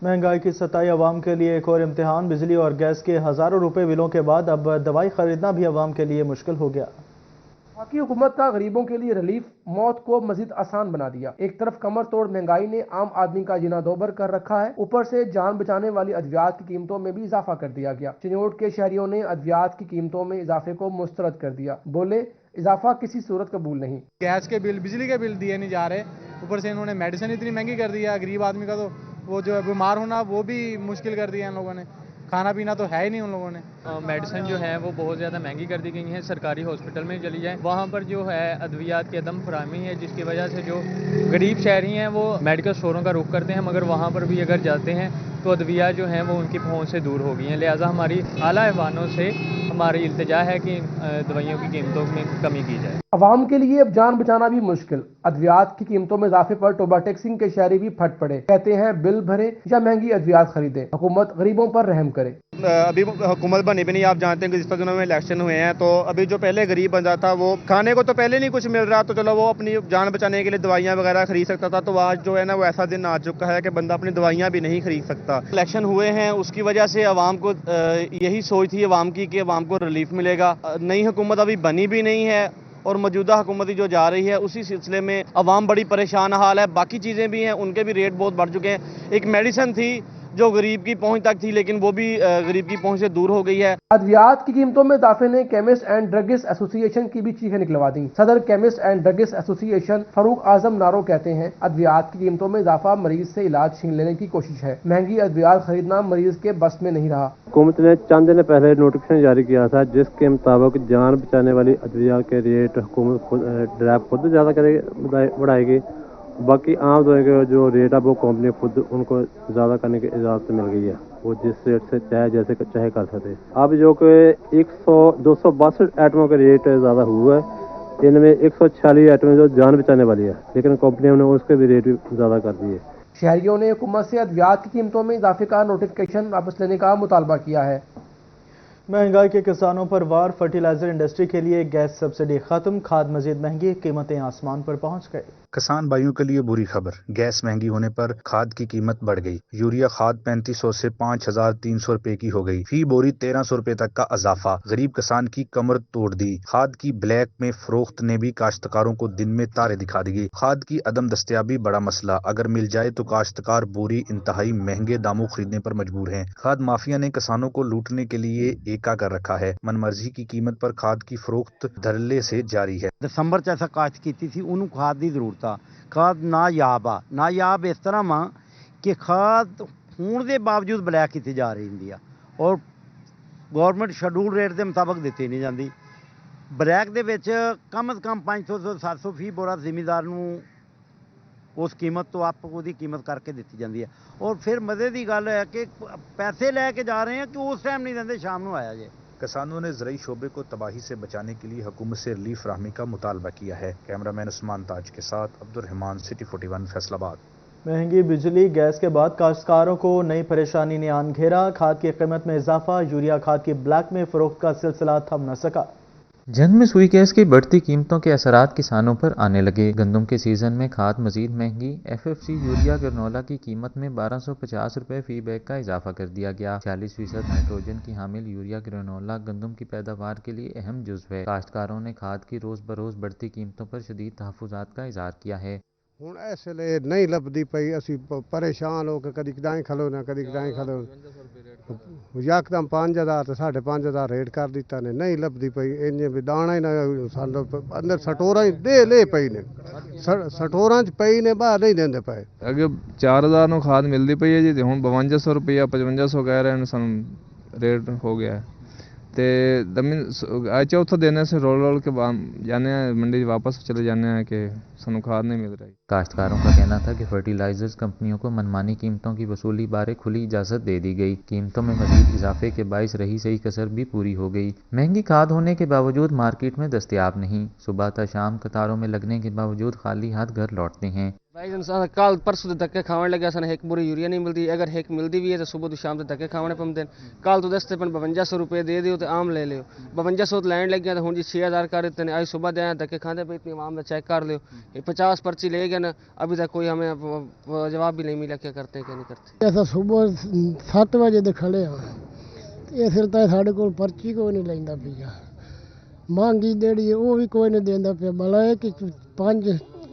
महंगाई की सताई अवाम के लिए एक और इम्तिहान। बिजली और गैस के हज़ारों रुपए बिलों के बाद अब दवाई खरीदना भी अवाम के लिए मुश्किल हो गया। वफाकी हुकूमत का गरीबों के लिए रिलीफ मौत को मजीद आसान बना दिया। एक तरफ कमर तोड़ महंगाई ने आम आदमी का जीना दोबर कर रखा है, ऊपर से जान बचाने वाली अद्वियात की कीमतों में भी इजाफा कर दिया गया। चिन्योट के शहरियों ने अद्वियात की कीमतों में इजाफे को मुस्तरद कर दिया। बोले, इजाफा किसी सूरत कबूल नहीं। गैस के बिल, बिजली के बिल दिए नहीं जा रहे, ऊपर से इन्होंने मेडिसिन इतनी महंगी कर दिया। गरीब आदमी का तो वो जो है बीमार होना वो भी मुश्किल कर दिया इन लोगों ने। खाना पीना तो है ही नहीं उन लोगों ने। मेडिसिन जो है वो बहुत ज़्यादा महंगी कर दी गई हैं। सरकारी हॉस्पिटल में चली जाए, वहाँ पर जो है अद्वियात की अदम फराहमी है, जिसकी वजह से जो गरीब शहरी हैं वो मेडिकल स्टोरों का रुख करते हैं, मगर वहाँ पर भी अगर जाते हैं तो अद्वियात जो हैं वो उनकी पहुँच से दूर हो गई हैं। लिहाजा हमारी आला ऐवानों से हमारी इल्तिजा है कि दवाइयों की कीमतों में कमी की जाए। अवाम के लिए अब जान बचाना भी मुश्किल। अद्वियात की कीमतों में इजाफे पर टोबा टैक्सिंग के शहरी भी फट पड़े। कहते हैं बिल भरे या महंगी अद्वियात खरीदे, हुकूमत गरीबों पर रहम करे। अभी हुकूमत बनी भी नहीं। आप जानते हैं कि जिस दिनों में इलेक्शन हुए हैं तो अभी जो पहले गरीब बंदा था वो खाने को तो पहले नहीं कुछ मिल रहा, तो चलो वो अपनी जान बचाने के लिए दवाइयाँ वगैरह खरीद सकता था। तो आज जो है ना वो ऐसा दिन आ चुका है कि बंदा अपनी दवाइयाँ भी नहीं खरीद सकता। इलेक्शन हुए हैं उसकी वजह से अवाम को यही सोच थी अवाम की कि अवाम को रिलीफ मिलेगा। नई हुकूमत अभी बनी भी नहीं है और मौजूदा हुकूमत जो जा रही है उसी सिलसिले में अवाम बड़ी परेशान हाल है। बाकी चीज़ें भी हैं, उनके भी रेट बहुत बढ़ चुके हैं। एक मेडिसिन थी जो गरीब की पहुंच तक थी, लेकिन वो भी गरीब की पहुंच से दूर हो गई है। अद्वियात की कीमतों में इजाफे ने केमिस्ट एंड ड्रगिस्ट एसोसिएशन की भी चीखें निकलवा दी। सदर chemist and druggist association Farooq Azam नारो कहते हैं, अद्वियात की कीमतों में इजाफा मरीज से इलाज छीन लेने की कोशिश है। महंगी अद्वियात खरीदना मरीज के बस में नहीं रहा। हुकूमत ने चंद दिन पहले नोटिफिकेशन जारी किया था जिसके मुताबिक जान बचाने वाली अद्वियात के रेट हुकूमत ड्राइव खुद ज़्यादा बढ़ाएगी। बाकी आम दवाई के जो रेट है वो कंपनी खुद उनको ज़्यादा करने की इजाज़त मिल गई है। वो जिस रेट से चाहे जैसे चाहे कर सकते। अब जो कि 262 आइटमों के रेट ज़्यादा हुआ है, इनमें 146 आइटमें जो जान बचाने वाली है, लेकिन कंपनियों ने उसके भी रेट ज़्यादा कर दिए। शहरियों ने हुकूमत से अद्वियात की कीमतों में इजाफे का नोटिफिकेशन वापस लेने का मुतालबा किया है। महंगाई के किसानों पर वार। फर्टिलाइजर इंडस्ट्री के लिए गैस सब्सिडी खत्म, खाद मजीद महंगी, कीमतें आसमान पर पहुंच गई। किसान भाइयों के लिए बुरी खबर, गैस महंगी होने पर खाद की कीमत बढ़ गई। यूरिया खाद 3500 से 5300 रुपए की हो गई, फी बोरी 1300 रुपए तक का इजाफा गरीब किसान की कमर तोड़ दी। खाद की ब्लैक में फरोख्त ने भी काश्तकारों को दिन में तारे दिखा दिए। खाद की अदम दस्तयाबी बड़ा मसला, अगर मिल जाए तो काश्तकार बोरी इंतहाई महंगे दामों खरीदने पर मजबूर हैं। खाद माफिया ने किसानों को लूटने के लिए एका कर रखा है। मनमर्जी की कीमत पर खाद की फरोख्त धरले से जारी है। दसंबर च ऐसा काश्त की थी, उन्होंने खाद की जरूरत था। खाद नायाब इस तरह वा कि खाद होने के बावजूद ब्लैक की जा रही होंगी और गौरमेंट शेड्यूल रेट के मुताबिक दी नहीं जाती। ब्लैक के कम अज कम 500 ਤੋਂ 700 फी बोरा जिमीदार उस कीमत तो आप वो कीमत करके दी जाती है। और फिर मजे की गल है कि पैसे लैके जा रहे हैं कि उस टाइम नहीं देंगे, शाम को आया जे। किसानों ने ज़राई शोबे को तबाही से बचाने के लिए हुकूमत से रिलीफ फराहमी का मुतालबा किया है। कैमरामैन उस्मान ताज के साथ अब्दुर्रहमान, सिटी 41 फैसलाबाद। महंगी बिजली गैस के बाद काश्तकारों को नई परेशानी ने आन घेरा। खाद की कीमत में इजाफा, यूरिया खाद की ब्लैक में फरोख्त का सिलसिला थम न सका। जंग में सुई गैस की बढ़ती कीमतों के असरात किसानों पर आने लगे। गंदम के सीजन में खाद मजीद महंगी। एफएफसी यूरिया ग्रेनोला की कीमत में 1250 रुपए फी बैग का इजाफा कर दिया गया। 40% नाइट्रोजन की हामिल यूरिया ग्रेनोला गंदम की पैदावार के लिए अहम जुज़्व है। काश्तकारों ने खाद की रोज बरोज बढ़ती कीमतों पर शदीद तहफ़्फ़ुज़ात का इज़हार किया है। ਹੁਣ ਇਸ ਵੇਲੇ नहीं लभदी पई, ਅਸੀਂ परेशान हो के कदी किदाई खलोना कदी किदाई खलोना। यकदम 5000 ਤੇ 5500 रेट कर दिता ने, नहीं लभदी पई। इंज भी दाना ही ना साडे अंदर सटोरा ही ले पई ने, सटोरा च पई ने, बाहर नहीं देंदे पए। अगे 4000 ਨੂੰ ਖਾਦ ਮਿਲਦੀ ਪਈ ਹੈ ਜੀ, ਤੇ ਹੁਣ 5200 ਰੁਪਇਆ 5500 ਕਹਿ ਰਹੇ ਨੇ, ਸਾਨੂੰ रेट हो गया है। ਤੇ चौथा दिन से रोल के जाने मंडी वापस चले जाने हैं कि सानू खाद नहीं मिल रही। काश्तकारों का कहना था कि फर्टिलाइजर्स कंपनियों को मनमानी कीमतों की वसूली बारे खुली इजाज़त दे दी गई। कीमतों में मजीद इजाफे के बाइस रही सही कसर भी पूरी हो गई। महंगी खाद होने के बावजूद मार्केट में दस्तयाब नहीं। सुबह था शाम कतारों में लगने के बावजूद खाली हाथ घर लौटते हैं। भाई इंसान कल परसों के धक्के खाने लगे सन एक बोरी यूरिया नहीं मिलती अगर एक मिलती भी है तो सुबह तो शाम तक धक्के खाने पौंदे कल तो दस्ते 5200 रुपये दे दियो तो आम ले लियो 5200 लैंड लग गया तो हुन जी 6000 कर देते आज सुबह दे धक्के खाते पे इतनी आम चेक कर लियो 50 पर्ची ले गए ना अभी तक कोई हमें जवाब भी नहीं मिला क्या करते क्या नहीं करते। ऐसा सुबह 7 बजे दे खड़े हाँ ये सिर तो साढ़े को पर्ची कोई नहीं लेंदा पिया महंगी देड़ी वो भी कोई नहीं देंदा पे भला है कि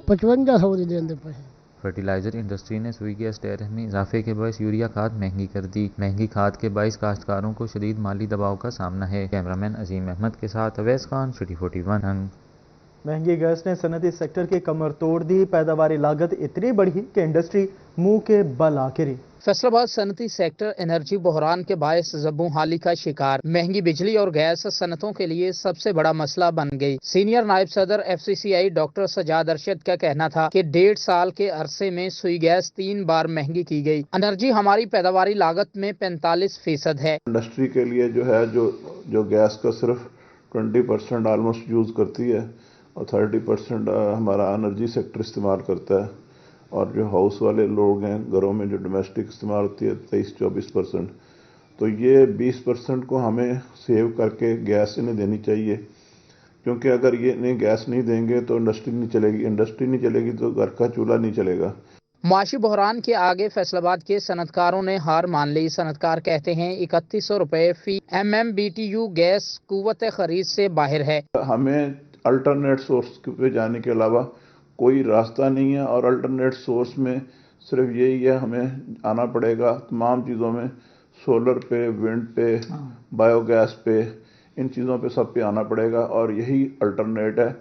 5500 की देंदे पे। फर्टिलाइजर इंडस्ट्री ने सुई गैस टैरिफ में इजाफे के बायस यूरिया खाद महंगी कर दी। महंगी खाद के बायस काश्तकारों को शदीद माली दबाव का सामना है। कैमरामैन अजीम अहमद के साथ अवैस खान, सिटी 41 अंग। महंगी गैस ने सनती सेक्टर की कमर तोड़ दी। पैदावारी लागत इतनी बढ़ी कि इंडस्ट्री मुंह के बल आ गिरी। फैसलाबाद सनती सेक्टर एनर्जी बहरान के बायस जब्बों हाली का शिकार। महंगी बिजली और गैस सनतों के लिए सबसे बड़ा मसला बन गई। सीनियर नायब सदर FCCI डॉक्टर सजाद अरशद का कहना था कि 1.5 साल के अरसे में सुई गैस 3 बार महंगी की गई। एनर्जी हमारी पैदावारी लागत में 45% है। इंडस्ट्री के लिए जो है जो गैस का सिर्फ 20% ऑलमोस्ट यूज करती है और 30% हमारा एनर्जी सेक्टर इस्तेमाल करता है और जो हाउस वाले लोग हैं घरों में जो डोमेस्टिक इस्तेमाल होती है 23-24%। तो ये 20% को हमें सेव करके गैस इन्हें देनी चाहिए क्योंकि अगर ये इन्हें गैस नहीं देंगे तो इंडस्ट्री नहीं चलेगी तो घर का चूल्हा नहीं चलेगा। मुआशी बहरान के आगे फैसलाबाद के सनतकारों ने हार मान ली। सनतकार कहते हैं 3100 रुपये फी MMBTU गैस कुव्वत खरीद से बाहर है। हमें अल्टरनेट सोर्स पे जाने के अलावा कोई रास्ता नहीं है और अल्टरनेट सोर्स में सिर्फ यही है हमें आना पड़ेगा तमाम चीज़ों में सोलर पे, विंड पे, बायोगैस पे, इन चीज़ों पे सब पे आना पड़ेगा और यही अल्टरनेट है।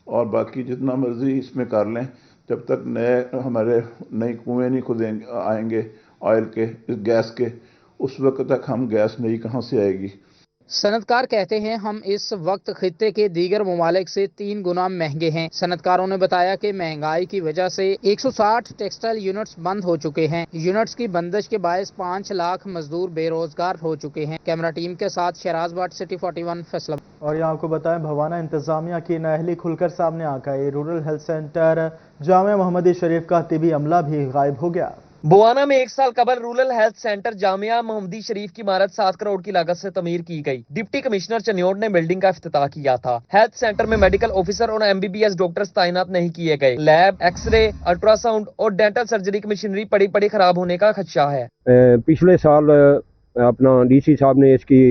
और बाकी जितना मर्जी इसमें कर लें जब तक नए कुएँ नहीं खुद आएंगे ऑयल के गैस के उस वक्त तक हम गैस नई कहाँ से आएगी। सनतकार कहते हैं हम इस वक्त खित्ते के दीगर ममालिक से 3 गुना महंगे हैं। सनतकारों ने बताया कि महंगाई की वजह से 160 टेक्सटाइल यूनिट्स बंद हो चुके हैं। यूनिट्स की बंदिश के बायस 5 लाख मजदूर बेरोजगार हो चुके हैं। कैमरा टीम के साथ शहराज भट्ट, सिटी 41 फैसलाबाद। और यहाँ आपको बताएं भवाना इंतजामिया की नाअहली खुलकर सामने आ गई। रूरल हेल्थ सेंटर जामिया मोहम्मदी शरीफ का तिबी अमला भी गायब हो गया। बुआना में 1 साल कबल रूरल हेल्थ सेंटर जामिया मोहम्मदी शरीफ की इमारत 7 करोड़ की लागत से तमीर की गई। डिप्टी कमिश्नर चन्योड़ ने बिल्डिंग का इफ्तिताह किया था। हेल्थ सेंटर में मेडिकल ऑफिसर और MBBS डॉक्टर्स तैनात नहीं किए गए। लैब, एक्सरे, अल्ट्रासाउंड और डेंटल सर्जरी की मशीनरी पड़ी खराब होने का खदशा है। पिछले साल अपना DC साहब ने इसकी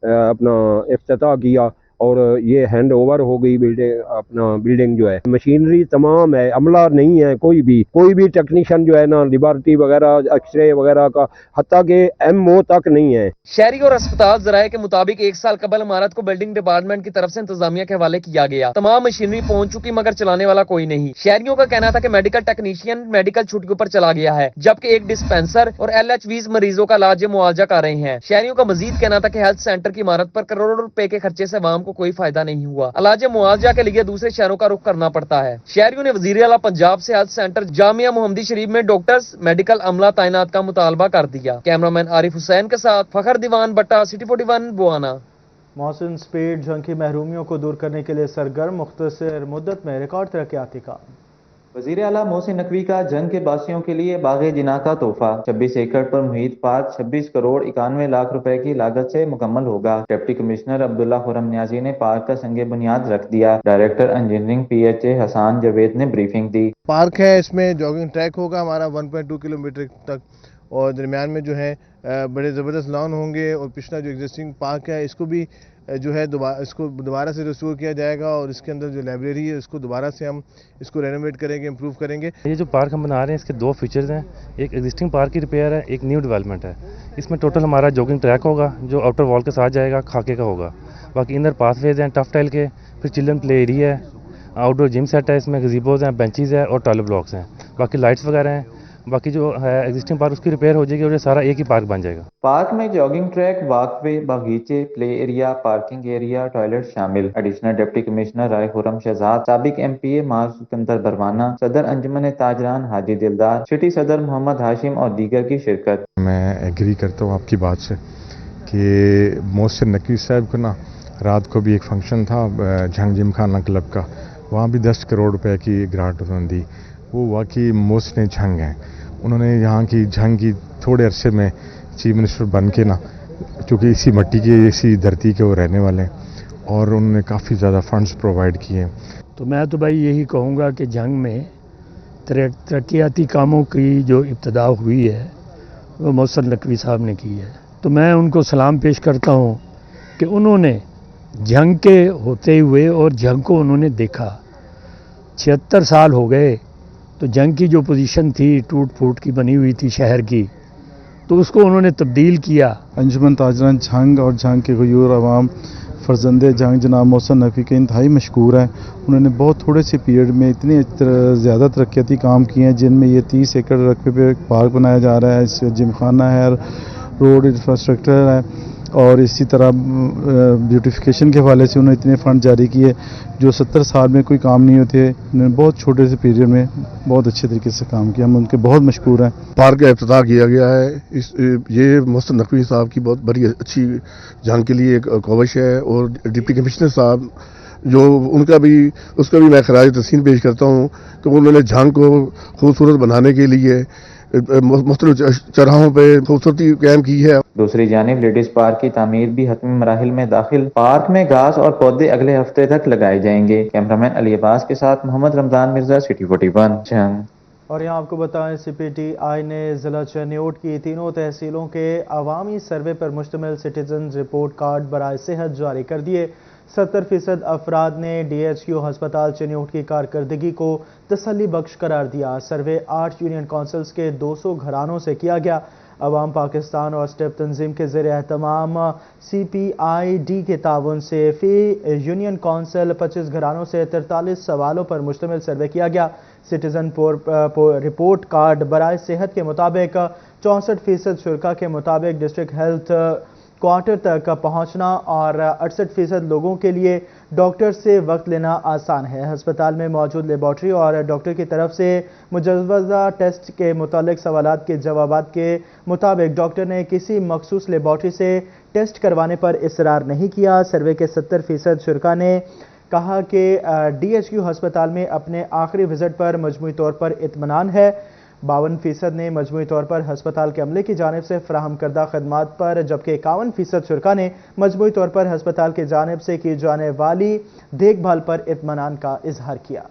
अपना इफ्तिताह किया और ये हैंड ओवर हो गई बिल्डिंग जो है। मशीनरी तमाम है, अमला नहीं है कोई भी टेक्नीशियन जो है ना लिबर्टी वगैरह एक्सरे वगैरह का हत्ता के MO तक नहीं है। शहरी और अस्पताल जराये के मुताबिक 1 साल कबल इमारत को बिल्डिंग डिपार्टमेंट की तरफ से इंतजामिया के हवाले किया गया। तमाम मशीनरी पहुंच चुकी मगर चलाने वाला कोई नहीं। शहरियों का कहना था कि मेडिकल टेक्नीशियन मेडिकल छुट्टियों पर चला गया है जबकि एक डिस्पेंसर और LHVs मरीजों का इलाज मुआवजा कर रहे हैं। शहरियों का मजीद कहना था कि हेल्थ सेंटर की इमारत पर करोड़ों रुपए के खर्चे से आवाम को कोई फायदा नहीं हुआ। इलाज मुआवजा के लिए दूसरे शहरों का रुख करना पड़ता है। शहरियों ने वजीर आला पंजाब से हेल्थ सेंटर जामिया मोहम्मदी शरीफ में डॉक्टर्स मेडिकल अमला तैनात का मुतालबा कर दिया। कैमरामैन आरिफ हुसैन के साथ फखर दीवान बट्टा, सिटी 41 बुआना। मौसम स्पीड जंग की महरूमियों को दूर करने के लिए सरगर्म मुख्तसर मुद्दत में रिकॉर्ड तरक्याती काम। वज़ीर आला मोहसिन नकवी का जंग के बासियों के लिए बाग़े जिना का तोहफा। 26 एकड़ पर मुहित पार्क 26 करोड़ 91 लाख रुपए की लागत से मुकम्मल होगा। डिप्टी कमिश्नर अब्दुल्ला खुरम नियाजी ने पार्क का संगे बुनियाद रख दिया। Director engineering PHA Hassan Javed ने ब्रीफिंग दी। पार्क है, इसमें जॉगिंग ट्रैक होगा हमारा 1.2 किलोमीटर तक और दरमियान में जो है बड़े ज़बरदस्त लॉन होंगे और पिछला जो एग्जिस्टिंग पार्क है इसको भी जो है इसको दोबारा से रिस्टोर किया जाएगा और इसके अंदर जो लाइब्रेरी है उसको दोबारा से हम इसको रेनोवेट करेंगे, इम्प्रूव करेंगे। ये जो पार्क हम बना रहे हैं इसके 2 फीचर्स हैं, एक एग्जिस्टिंग पार्क की रिपेयर है, एक न्यू डेवलपमेंट है। इसमें टोटल हमारा जॉगिंग ट्रैक होगा जो आउटर वॉल के साथ जाएगा, खाके का होगा। बाकी इनर पाथवेज हैं टफ टाइल के, फिर चिल्ड्रन प्ले एरिया है, आउटडोर जिम सेट है, इसमें गज़ीबोज हैं, बेंचेज है और टॉयलेट ब्लॉक्स हैं। बाकी लाइट्स वगैरह हैं। बाकी जो है एग्जिस्टिंग पार्क उसकी रिपेयर हो जाएगी और ये सारा एक ही पार्क बन जाएगा। पार्क में जॉगिंग ट्रैक, वॉकवे, बागीचे, play area, parking area, toilet शामिल। एडिशनल डिप्टी कमिश्नर राय खुरम शहजाद, साबिक MPA माज सिकंदर बरवाना, सदर अंजुमन ताजरान हाजी दिलदार, सिटी सदर मोहम्मद हाशिम और दीगर की शिरकत। मैं एग्री करता हूँ आपकी बात से कि मोहसिन नकवी साहब को ना रात को भी एक फंक्शन था झंग जिम खाना क्लब का, वहाँ भी 10 करोड़ रुपए की ग्रांट उन्होंने दी। वो वाकई मोहसिन झंग हैं। उन्होंने यहाँ की झंग की थोड़े अरसे में चीफ मिनिस्टर बन के ना, चूँकि इसी मिट्टी के इसी धरती के वो रहने वाले हैं और उन्होंने काफ़ी ज़्यादा फंड्स प्रोवाइड किए। तो मैं तो भाई यही कहूँगा कि जंग में तरक्याती कामों की जो इब्तदा हुई है वो मोहसिन नकवी साहब ने की है। तो मैं उनको सलाम पेश करता हूँ कि उन्होंने जंग के होते हुए और जंग को उन्होंने देखा। 76 साल हो गए, तो जंग की जो पोजीशन थी टूट फूट की बनी हुई थी शहर की, तो उसको उन्होंने तब्दील किया। अंजुमन ताजरान जंग और जंग के गयूर अवाम फर्जंदे जंग जनाब मोहसिन नकवी के इंतहाई मशकूर हैं। उन्होंने बहुत थोड़े से पीरियड में इतने ज़्यादा तरक्याती काम किए हैं, जिनमें ये 30 एकड़ रकबे पे एक पार्क बनाया जा रहा है, इसमें जिम खाना है, रोड इंफ्रास्ट्रक्चर है और इसी तरह ब्यूटिफिकेशन के हवाले से उन्होंने इतने फंड जारी किए जो 70 साल में कोई काम नहीं होते। उन्होंने बहुत छोटे से पीरियड में बहुत अच्छे तरीके से काम किया, हम उनके बहुत मशकूर हैं। पार्क का इफ्तिताह किया गया है। ये मोहसिन नकवी साहब की बहुत बड़ी अच्छी जंग के लिए एक कोशिश है और डिप्टी कमिश्नर साहब जो उसका भी मैं खराज तहसीन पेश करता हूँ कि उन्होंने जंग को खूबसूरत बनाने के लिए मुख्तलिफ चौराहों पे खूबसूरती कायम की है। दूसरी जानिब लेडीज पार्क की तामीर भी हतमी मराहिल में दाखिल। पार्क में घास और पौधे अगले हफ्ते तक लगाए जाएंगे। कैमरामैन अली अब्बास के साथ मोहम्मद रमजान मिर्जा, सिटी 41 जंग। और यहाँ आपको बताएं, CPTI ने जिला चनियोट की तीनों तहसीलों के अवामी सर्वे पर मुश्तमिल सिटीजन रिपोर्ट कार्ड बराए सेहत जारी कर दिए। 70% अफराद ने DHQ हस्पताल चनियोट की कारकर्दगी को तसल्ली बख्श करार दिया। सर्वे 8 यूनियन काउंसिल्स के 200 घरानों से किया गया। अवाम पाकिस्तान और स्टेप तंजीम के ज़ेर एहतमाम CPID के ताउन से फी यूनियन काउंसिल 25 घरानों से 43 सवालों पर मुश्तमिल सर्वे किया गया। सिटीजन रिपोर्ट कार्ड बराए सेहत के मुताबिक 64% शुरा के मुताबिक डिस्ट्रिक्ट हेल्थ क्वार्टर तक पहुंचना और 68% लोगों के लिए डॉक्टर से वक्त लेना आसान है। अस्पताल में मौजूद लेबॉर्ट्री और डॉक्टर की तरफ से मुजव्वज़ा टेस्ट के मुतालिक सवालात के जवाबात के मुताबिक डॉक्टर ने किसी मखसूस लेबॉर्ट्री से टेस्ट करवाने पर इसरार नहीं किया। सर्वे के 70% शुरा ने कहा कि DHQ हस्पताल में अपने आखिरी विजिट पर मजमूई तौर पर इत्मीनान है। 52% ने मजमूई तौर पर हस्पताल के अमले की जानिब से फराहम करदा खदमात पर, जबकि 51% शुरा ने मजमूई तौर पर हस्पताल की जानिब से की जाने वाली देखभाल पर इत्मीनान का इजहार किया।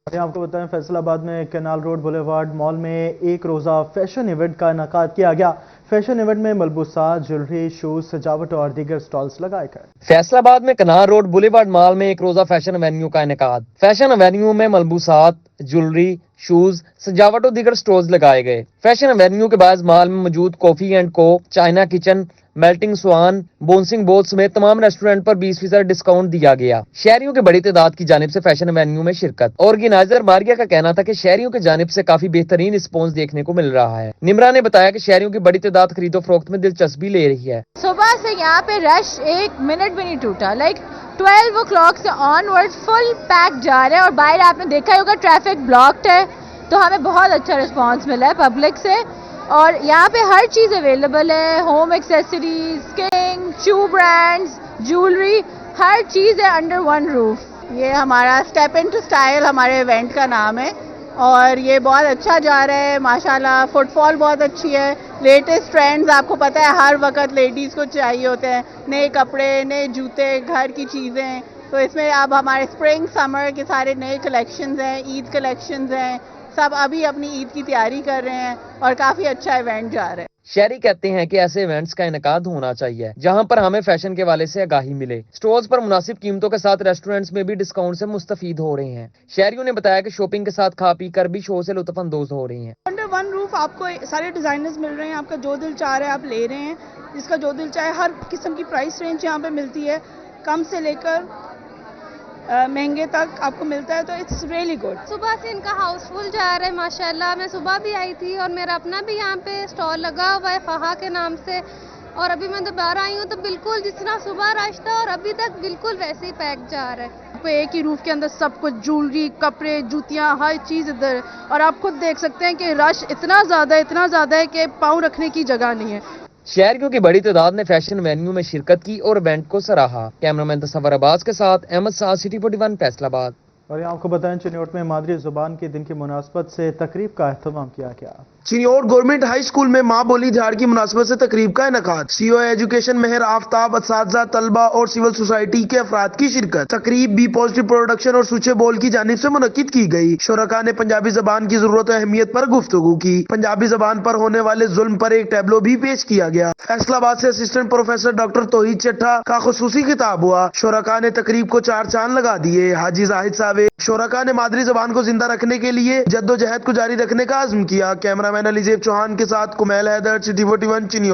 आपको बताएं, फैसलाबाद में कैनाल रोड बुलेवार्ड मॉल में एक रोज़ा फैशन इवेंट का इनेकाद किया गया। फैशन इवेंट में मलबूसात, ज्वेलरी, शूज, सजावट और दीगर स्टॉल्स लगाए गए। फैसलाबाद में कैनाल रोड बुलेवार्ड मॉल में एक रोजा फैशन एवेन्यू का इनेकाद। फैशन एवेन्यू में मलबूसात, ज्वेलरी, शूज, सजावट और दीगर स्टॉल्स लगाए गए। फैशन एवेन्यू के बाद मॉल में मौजूद कॉफी एंड को, चाइना किचन, मेल्टिंग स्वान, बोन्सिंग बोल समेत तमाम रेस्टोरेंट पर 20% डिस्काउंट दिया गया। शहरियों की बड़ी तादाद की जानिब से फैशन एवेन्यू में शिरकत। ऑर्गेनाइजर मारिया का कहना था कि शहरियों की जानिब से काफी बेहतरीन रिस्पॉन्स देखने को मिल रहा है। निमरा ने बताया कि शहरियों की बड़ी तादाद खरीदो फरोख्त में दिलचस्पी ले रही है। सुबह से यहाँ पे रश एक मिनट भी नहीं टूटा। 12 o'clock से ऑनवर्ड फुल पैक जा रहा है और बाहर आपने देखा ही होगा ट्रैफिक ब्लॉक्ड है। तो हमें बहुत अच्छा रिस्पॉन्स मिला है पब्लिक से और यहाँ पे हर चीज़ अवेलेबल है। होम एक्सेसरीज, स्किन, शू ब्रांड्स, ज्वेलरी, हर चीज़ है अंडर वन रूफ। ये हमारा स्टेप इनटू स्टाइल हमारे इवेंट का नाम है और ये बहुत अच्छा जा रहा है माशाल्लाह। फुटफॉल बहुत अच्छी है। लेटेस्ट ट्रेंड्स आपको पता है हर वक्त लेडीज़ को चाहिए होते हैं, नए कपड़े, नए जूते, घर की चीज़ें। तो इसमें अब हमारे स्प्रिंग समर के सारे नए कलेक्शंस हैं, ईद कलेक्शंस हैं, सब अभी अपनी ईद की तैयारी कर रहे हैं और काफी अच्छा इवेंट जा रहा है। शहरी कहते हैं कि ऐसे इवेंट्स का इनेकाद होना चाहिए जहां पर हमें फैशन के वाले से आगाही मिले। स्टोर्स पर मुनासिब कीमतों के साथ रेस्टोरेंट्स में भी डिस्काउंट से मुस्तफीद हो रहे हैं। शहरियों ने बताया कि शॉपिंग के साथ खा पी कर भी शो से लुत्फानंदोज हो रही हैं। अंडर वन रूफ आपको सारे डिजाइनर्स मिल रहे हैं, आपका जो दिल चाह रहा है आप ले रहे हैं, जिसका जो दिल चाहे। हर किस्म की प्राइस रेंज यहाँ पे मिलती है, कम से लेकर महंगे तक आपको मिलता है। तो इट्स रियली गुड। सुबह से इनका हाउसफुल जा रहा है माशाल्लाह। मैं सुबह भी आई थी और मेरा अपना भी यहाँ पे स्टॉल लगा हुआ है फहा के नाम से और अभी मैं दोबारा आई हूँ तो बिल्कुल जिस तरह सुबह रश था और अभी तक बिल्कुल वैसे ही पैक जा रहा है। पे एक ही रूफ के अंदर सब कुछ, ज्वेलरी, कपड़े, जूतियाँ, हर चीज़ इधर। और आप खुद देख सकते हैं कि रश इतना ज़्यादा है कि पाँव रखने की जगह नहीं है। शहरियों की बड़ी तादाद ने फैशन वेन्यू में शिरकत की और इवेंट को सराहा। कैमरामैन तसव्वुर अब्बास के साथ अहमद साद, सिटी 41 फैसलाबाद। और यहाँ आपको बताएं चिन्योट में मादरी जुबान के दिन की मुनासबत से तकरीब का एहतमाम किया गया। चिन्योट गवर्नमेंट हाई स्कूल में माँ बोली दिहाड़ की मुनासबत से तकरीब का इनेकाद। सीओ एजुकेशन मेहर आफ्ताब, असातिज़ा, तलबा और सिविल सोसाइटी के अफराद की शिरकत। तकरीब बी पॉजिटिव प्रोडक्शन और सूचे बोल की जानिब से मुनक्किद की गई। शुरका ने पंजाबी जबान की जरूरत और अहमियत पर गुफ्तगू की। पंजाबी जबान पर होने वाले जुल्म पर एक टैबलो भी पेश किया गया। फैसलाबाद से असिस्टेंट प्रोफेसर डॉक्टर तौहीद चट्ठा का खुसूसी खिताब हुआ। शुरका ने तकरीब को 4 चांद लगा दिए। हाजी जाहिद सावे शुरका ने मादरी जबान को जिंदा रखने के लिए जद्दोजहद को जारी रखने का अज़्म किया। कैमरामैन अलीजेब चौहान के साथ कुमैल हैदर, सिटी 41 चिन्योट।